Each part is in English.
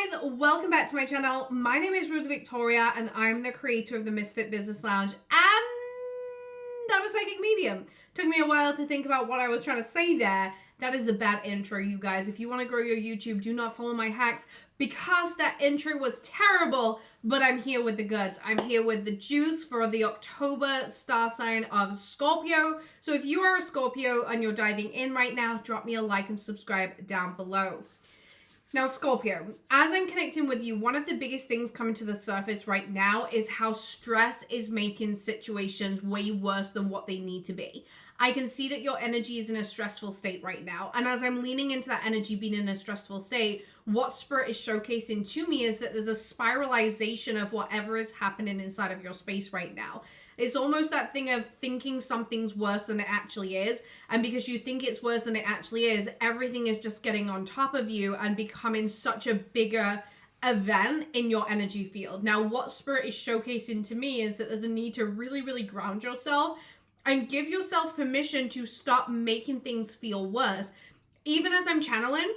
guys, welcome back to my channel. My name is Rosie Victoria and I'm the creator of the Misfit Business Lounge and I'm a psychic medium. Took me a while to think about what I was trying to say there. That is a bad intro, you guys. If you want to grow your YouTube, do not follow my hacks because that intro was terrible, but I'm here with the goods. I'm here with the juice for the October star sign of Scorpio. So if you are a Scorpio and you're diving in right now, drop me a like and subscribe down below. Now, Scorpio, as I'm connecting with you, one of the biggest things coming to the surface right now is how stress is making situations way worse than what they need to be. I can see that your energy is in a stressful state right now. And as I'm leaning into that energy being in a stressful state, what Spirit is showcasing to me is that there's a spiralization of whatever is happening inside of your space right now. It's almost that thing of thinking something's worse than it actually is. And because you think it's worse than it actually is, everything is just getting on top of you and becoming such a bigger event in your energy field. Now, what Spirit is showcasing to me is that there's a need to really ground yourself and give yourself permission to stop making things feel worse. Even as I'm channeling,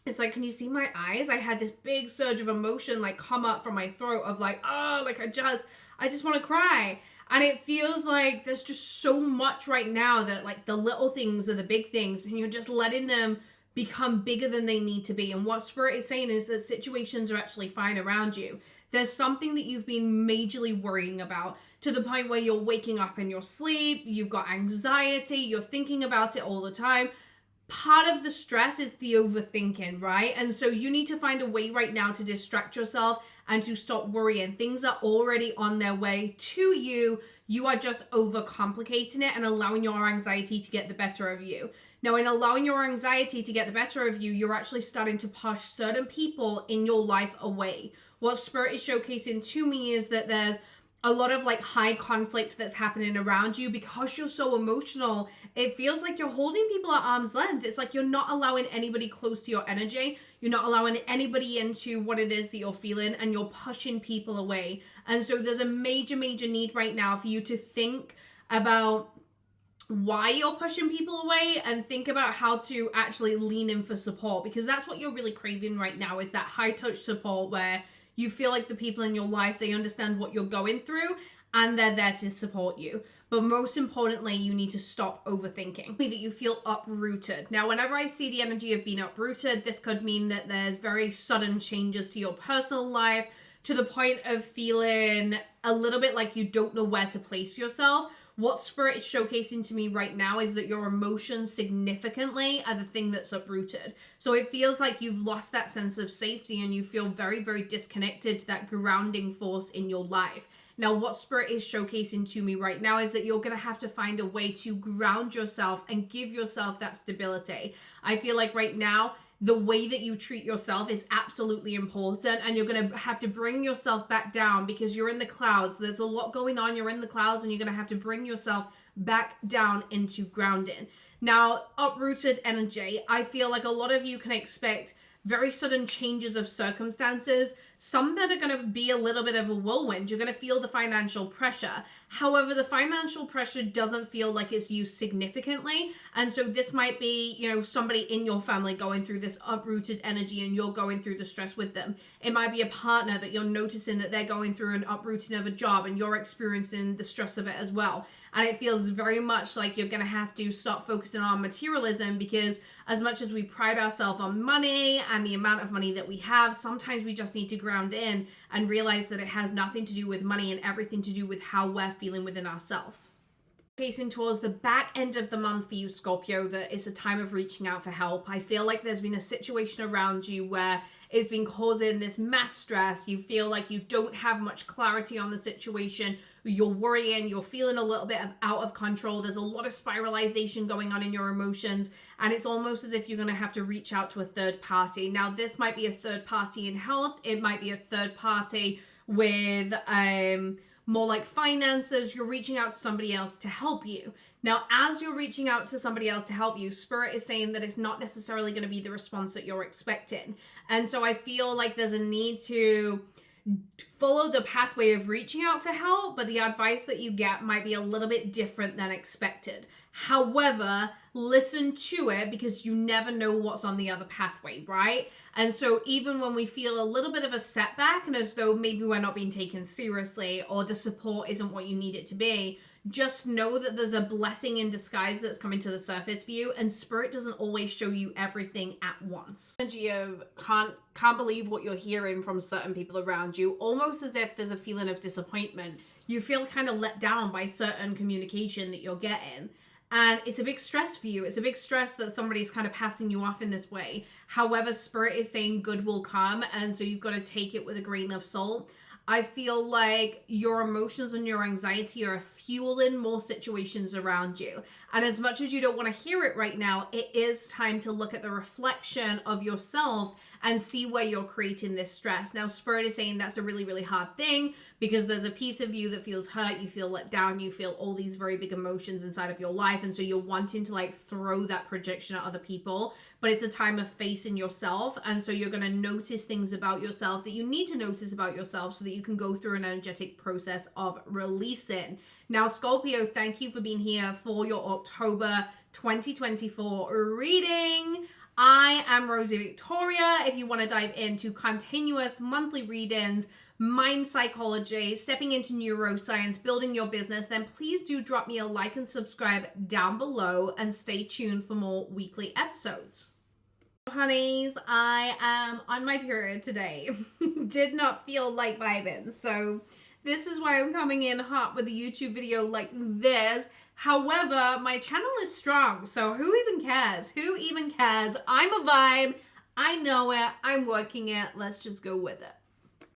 it's like, can you see my eyes? I had this big surge of emotion like come up from my throat of like, oh, like I just want to cry. And it feels like there's just so much right now that like the little things are the big things and you're just letting them become bigger than they need to be. And what Spirit is saying is that situations are actually fine around you. There's something that you've been majorly worrying about to the point where you're waking up in your sleep, you've got anxiety, you're thinking about it all the time. Part of the stress is the overthinking, right? And so you need to find a way right now to distract yourself and to stop worrying. Things are already on their way to you. You are just overcomplicating it and allowing your anxiety to get the better of you. Now, in allowing your anxiety to get the better of you, you're actually starting to push certain people in your life away. What Spirit is showcasing to me is that there's a lot of like high conflict that's happening around you because you're so emotional. It feels like you're holding people at arm's length. It's like you're not allowing anybody close to your energy. You're not allowing anybody into what it is that you're feeling and you're pushing people away. And so there's a major need right now for you to think about why you're pushing people away and think about how to actually lean in for support, because that's what you're really craving right now, is that high touch support where you feel like the people in your life, they understand what you're going through and they're there to support you. But most importantly, you need to stop overthinking. That you feel uprooted. Now, whenever I see the energy of being uprooted, this could mean that there's very sudden changes to your personal life to the point of feeling a little bit like you don't know where to place yourself. What Spirit is showcasing to me right now is that your emotions significantly are the thing that's uprooted. So it feels like you've lost that sense of safety and you feel very disconnected to that grounding force in your life. Now, what Spirit is showcasing to me right now is that you're going to have to find a way to ground yourself and give yourself that stability. I feel like right now, the way that you treat yourself is absolutely important, and you're going to have to bring yourself back down because you're in the clouds. There's a lot going on. You're in the clouds and you're going to have to bring yourself back down into grounding. Now, uprooted energy, I feel like a lot of you can expect very sudden changes of circumstances, some that are going to be a little bit of a whirlwind. You're going to feel the financial pressure. However, the financial pressure doesn't feel like it's used significantly. And so this might be, somebody in your family going through this uprooted energy and you're going through the stress with them. It might be a partner that you're noticing that they're going through an uprooting of a job and you're experiencing the stress of it as well. And it feels very much like you're going to have to stop focusing on materialism, because as much as we pride ourselves on money and the amount of money that we have, sometimes we just need to ground in and realize that it has nothing to do with money and everything to do with how we're feeling within ourselves. Facing towards the back end of the month for you, Scorpio, that it's a time of reaching out for help. I feel like there's been a situation around you where it's been causing this mass stress. You feel like you don't have much clarity on the situation. You're worrying, you're feeling a little bit out of control. There's a lot of spiralization going on in your emotions, and it's almost as if you're going to have to reach out to a third party. Now, this might be a third party in health. It might be a third party with more like finances. You're reaching out to somebody else to help you. Now, as you're reaching out to somebody else to help you, Spirit is saying that it's not necessarily going to be the response that you're expecting. And so I feel like there's a need to follow the pathway of reaching out for help, but the advice that you get might be a little bit different than expected. However, listen to it because you never know what's on the other pathway, right? And so even when we feel a little bit of a setback and as though maybe we're not being taken seriously or the support isn't what you need it to be, just know that there's a blessing in disguise that's coming to the surface for you, and spirit doesn't always show you everything at once. Energy of can't believe what you're hearing from certain people around you, almost as if there's a feeling of disappointment. You feel kind of let down by certain communication that you're getting. And it's a big stress for you. It's a big stress that somebody's kind of passing you off in this way. However, spirit is saying good will come, and so you've got to take it with a grain of salt. I feel like your emotions and your anxiety are fueling more situations around you. And as much as you don't want to hear it right now, it is time to look at the reflection of yourself and see where you're creating this stress. Now, spirit is saying that's a really, really hard thing because there's a piece of you that feels hurt, you feel let down, you feel all these very big emotions inside of your life. And so you're wanting to like throw that projection at other people, but it's a time of facing yourself. And so you're going to notice things about yourself that you need to notice about yourself so that you can go through an energetic process of releasing. Now, Scorpio, thank you for being here for your October 2024 reading. I am Rosie Victoria. If you want to dive into continuous monthly readings, mind psychology, stepping into neuroscience, building your business, then please do drop me a like and subscribe down below and stay tuned for more weekly episodes. Honeys, I am on my period today. Did not feel like vibing, so this is why I'm coming in hot with a YouTube video like this. However, my channel is strong, so who even cares? Who even cares? I'm a vibe. I know it. I'm working it. Let's just go with it.